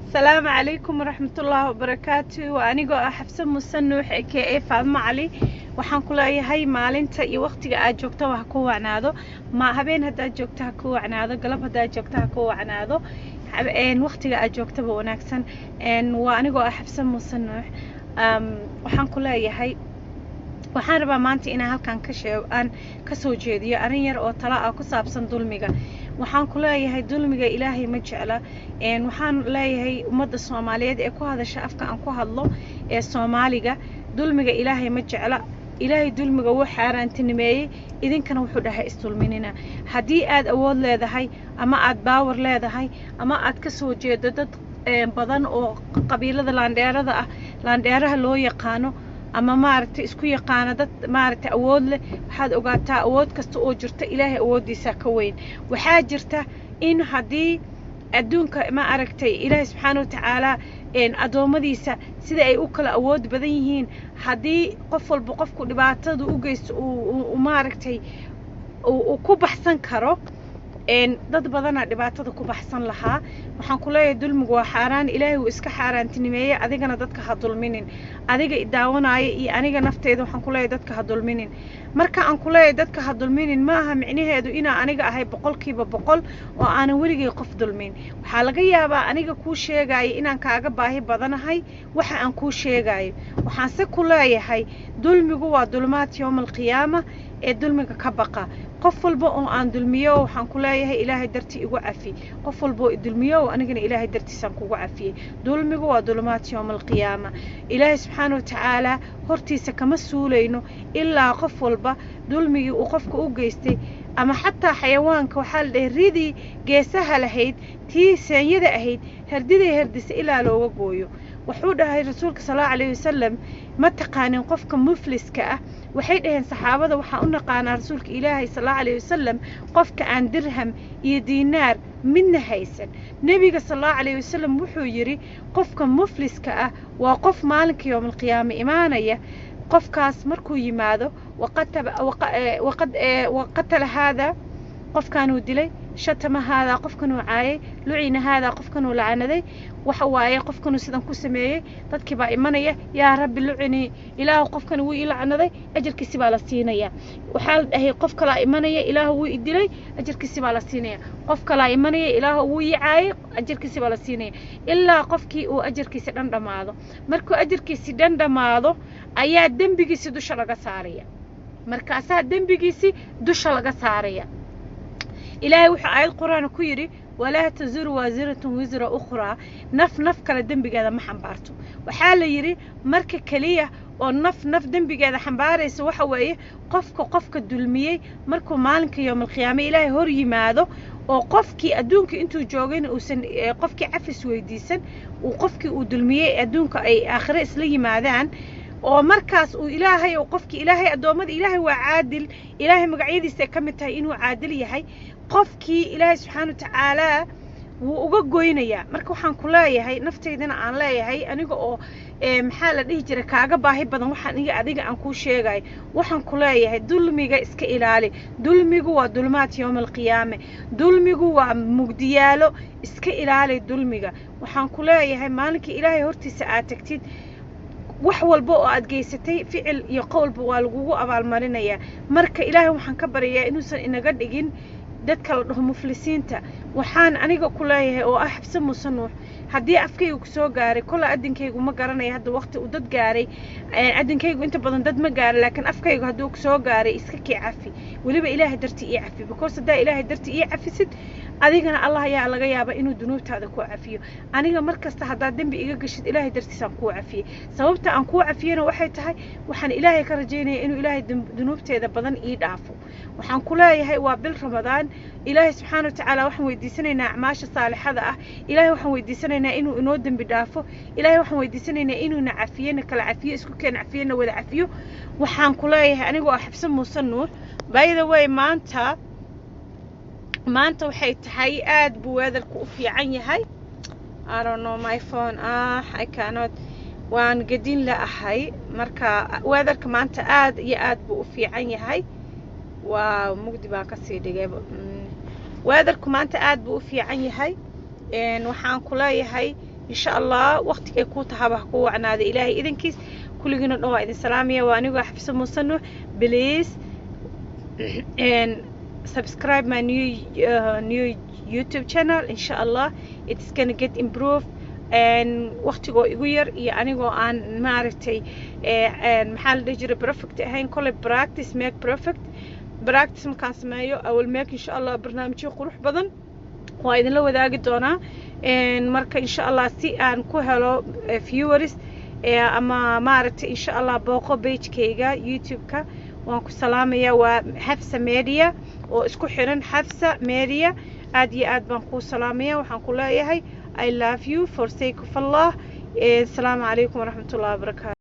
السلام عليكم ورحمة الله وبركاته. وأنا حفصة مسنوح كي فاطمة علي waxaan ku leeyahay maalinta iyo waqtiga aad joogto wax ku wacnaado ma habeen hadaad joogto ha ku wacnaado galab hadaad joogto ha ku wacnaado waqtiga aad joogto ba wanaagsan waa anigoo xafsa musannuux waxaan ku leeyahay waxaan rabaa maanta inaan halkan ka sheego aan ka soo jeediyo arin yar oo tala ah ku saabsan dulmiga waxaan ku leeyahay dulmiga ilaahay ma jecla waxaan leeyahay ummadda Soomaaliyeed ee ku hadasha afka aan ku hadlo ee Soomaaliga dulmiga ilaahay ma jecla ilaahay dulmiga wuu xaaraantinimeeyay idinkana wuxuu dhahay isdulminina haddii aad awood leedahay ama aad baawar leedahay ama aad ka soo jeedo dad badan oo qabiilada laandheeraha loo yaqaano ama maaragtay isku yaqaana dad maaragtay awood leh waxaad ogaataa awood kasta oo jirta ilaahay awoodiisa ka weyn waxaa jirta in haddii adduunka ma aragtay ilaahay subxaanahu wa tacaala adoomadiisa sida ay u kala awood badan yihiin haddii qof walba qofku dhibaatada u geysto uu maaragtay uu ku baxsan karo dad badana dhibaatada ku baxsan lahaa waxaan ku leeyahay dulmigu waa xaaraan ilaahay uu iska xaaraantinimeeyay adigana dadka ha dulminin adiga idaawanaya iyo aniga nafteeda waxaan ku leeyahay dadka ha dulminin marka aan ku leeyahay dadka ha dulminin maaha micnaheedu inaa aniga ahay 100% oo aanan weligay qof dulmin waxaa laga yaabaa aniga kuu sheegaayo inaan kaaga baahi badanahay waxa aan kuu sheegaayo waxaan se ku leeyahay dulmigu waa dulmaad yawmal qiyaama ee dulmiga ka baqa qof walba oo aan dulmiyo waxaan ku leeyahay ilaahay dartii igu cafi qof walba oo dulmiyo anigana ilaahay dartiisaan kugu cafiyay dulmigu waa dulmaad yawmal qiyaama ilaahay subxaanahu wa tacaala hortiisa kama suulayno ilaa qof walba dulmigii uu qofka u geystay ama xataa xayawaanka waxaa la dhahay ridii geesaha lahayd tii seeyada ahayd herdiday herdisa ilaa looga gooyo wuxuu dhahay rasuulka sallallahu alayhi wasallam ma taqaanin qofka mufliska ah waxay dhaheen saxaabada waxaa u naqaanaa rasuulka ilaahay sallallahu alayhi wasallam qofka aan dirham iyo diinaar midna haysan nabiga sallallahu alayhi wasallam wuxuu yiri qofka mufliska ah waa qof maalinka yawmal qiyaama imaanaya qofkaas markuu yimaado waqatala hada qofkaanuu dilay shatama hada qofkanuu caayay lucina hada qofkanuu lacanaday waxa waaye qofkanuu sidan ku sameeyay dadkii baa imanaya yaa rabbi lucini ilaahu qofkan wuu ilacanaday ajarkiisi baa la siinaya waxaa la dhahay qof kala imanaya ilaahu wuu idilay ajarkiisi baa la siinaya qof kala imanaya ilaahu wuu caayay ajarkiisi baa la siinaya ilaa qofkii uu ajarkiisi dhan dhamaado markuu ajarkiisi dhan dhamaado ayaa dambigiisi dusha laga saaraya markaasaa dambigiisi dusha laga saaraya إلهي وحى آيات القرآن كيري ولا تزر وازرة وزر أخرى نف كلا دنبي هذا ما حنبارته وحال يري مركة كلية ونف دنبي هذا حنبارس وحويه قفك الدلمية مركو مالك يوم القيامة إلهي هوري ماذا وقفك أدونك أنتو جوجين وسن قفك عفس ويديسن وقفك ودلمية أدونك أي آخر إسلي ماذان ومركز وإلهي وقفك إلهي أدومد إلهي وعادل إلهي مقعيديسا كمتها إنه عادل يحي qofkii ilaahay subxaanahu wa tacaala wuu uga goynaya marka waxaan ku leeyahay nafteydana aan leeyahay aniga oo maxaa la dhihi jiray kaaga baahi badan waxaan adiga aan ku sheegay waxaan ku leeyahay dulmiga iska ilaali dulmigu waa dulmaad yawmal qiyaama dulmigu waa mugdiyaalo iska ilaali dulmiga waxaan ku leeyahay maalinka ilaahay hortiisa aad tagtid wax walba oo aad geysatay ficil iyo qowlba waa lagugu abaalmarinayaa marka ilaahay waxaan ka baryayaa inuusan inaga dhigin dadka la dhaho muflisiinta waxaan aniga ku leeyahay oo ah xabsa musannuux haddii afkaygu soo gaaray kala adinkaygu ma garanay hadda waqti uu dad gaaray adinkaygu inta badan dad ma gaaray laakiin afkaygu hadduu soo gaaray iska kii cafi waliba ilaahay dartii ii cafi because hadaa ilaahay dartii ii cafisid adigana allah ayaa laga yaabaa inuu dunuubtaada ku cafiyo aniga markasta hadaa dambi iga gashid ilaahay dartiisaan kuu cafiyay sababta aan kuu cafiyana waxay tahay waxaan ilaahay ka rajaynayaa inuu ilaahay dunuubteeda badan ii dhaafo waxaan ku leeyahay waa bil ramadaan ilaahay subxaanahu wa tacaala waxaan weydiisanaynaa acmaasha saalixada ah ilaahay waxaan weydiisanaynaa inuu inoo dambi dhaafo ilaahay waxaan weydiisanaynaa inuuna cafiyana kala cafiyo isku keen cafiyana wada cafiyo waxaan ku leeyahay anigoo xabsa musannuux by the way maanta waxay tahay aad buu weatherku u fiican yahay I don't know my phone I cannot waan gadin la ahay marka weatherka maanta aad iyo aad buu u fiican yahay waa mugdi baa ka sii dhigay weatherku maanta aad buu u fiican yahay waxaan ku leeyahay insha allah waqtiga ku tahaba ku wacnaada ilaahay idankiis kulligina dhan waa idin salaamaya waa anigu xafsa muuse nuux please and subscribe my new YouTube channel insha allah it's gonna get improved and waqtigoo igu yar iyo anigoo aan maaragtay maxaa la dhihi jiray perfect ahayn kole practice make perfect practice markaan sameeyo I will make insha allah barnaamijyo qurux badan waa idinla wadaagi doonaa marka insha allah si aan ku helo viewers ama maaragtay insha allah booqo pagekayga YouTube-ka waan ku salaamayaa waa Xafsa Media oo isku xiran Xafsa Media aad iyo aad baan ku salaamayaa waxaan ku leeyahay I love you for sake of Allah. Assalamu alaikum wa rahmatullahi wa barakatuh.